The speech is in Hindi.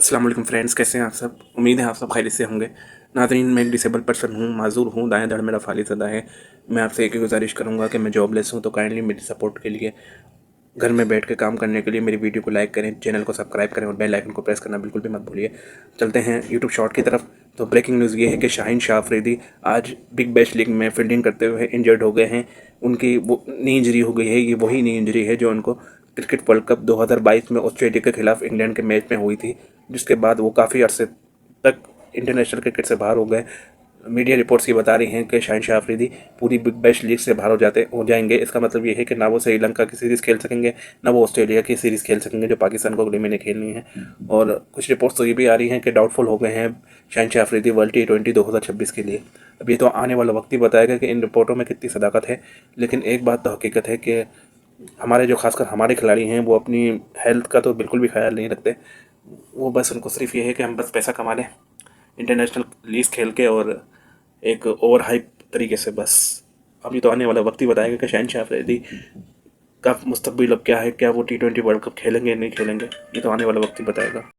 अस्सलाम वालेकुम फ्रेंड्स, कैसे हैं आप सब। उम्मीद है आप सब खैरियत से होंगे। नाज़रीन, मैं एक डिसेबल पर्सन हूँ, माजूर हूँ, दाएं धड़ मेरा फालिज़दा है। मैं आपसे एक ही गुजारिश करूँगा कि मैं जॉबलेस हूँ, तो काइंडली मेरी सपोर्ट के लिए घर में बैठ के काम करने के लिए मेरी वीडियो को लाइक करें, चैनल को सब्सक्राइब करें और बेल आइकन को प्रेस करना बिल्कुल भी मत भूलिए। चलते हैं यूट्यूब शॉर्ट की तरफ। तो ब्रेकिंग न्यूज़ ये है कि शाहीन शाह अफरीदी आज बिग बैश लीग में फील्डिंग करते हुए इंजर्ड हो गए हैं। उनकी वो नी इंजरी हो गई है, ये वही नी इंजरी है जो उनको क्रिकेट वर्ल्ड कप 2022 में ऑस्ट्रेलिया के खिलाफ इंग्लैंड के मैच में हुई थी, जिसके बाद वो काफ़ी अरसे तक इंटरनेशनल क्रिकेट से बाहर हो गए। मीडिया रिपोर्ट्स ये बता रही हैं कि शाहीन शाह अफरीदी पूरी बिग बैश लीग से बाहर हो जाएंगे। इसका मतलब ये है कि ना वो श्रीलंका की सीरीज़ खेल सकेंगे, ना वो ऑस्ट्रेलिया की सीरीज़ खेल सकेंगे जो पाकिस्तान को अगले महीने खेलनी है। और कुछ रिपोर्ट्स तो ये भी आ रही हैं कि डाउटफुल हो गए हैं शाहीन शाह अफरीदी वर्ल्ड T20 2026 के लिए। अब ये तो आने वाला वक्त ही बताएगा कि इन रिपोर्टों में कितनी सदाकत है, लेकिन एक बात तो हकीकत है कि हमारे जो खासकर हमारे खिलाड़ी हैं वो अपनी हेल्थ का तो बिल्कुल भी ख्याल नहीं रखते। वो बस उनको सिर्फ ये है कि हम बस पैसा कमा लें इंटरनेशनल लीग खेल के, और एक ओवर हाइप तरीके से बस। अब ये तो आने वाला वक्त ही बताएगा कि शाहीन शाह अफरीदी का मुस्तकबिल अब क्या है, क्या वो T20 वर्ल्ड कप खेलेंगे या नहीं खेलेंगे। ये तो आने वाला वक्त ही बताएगा।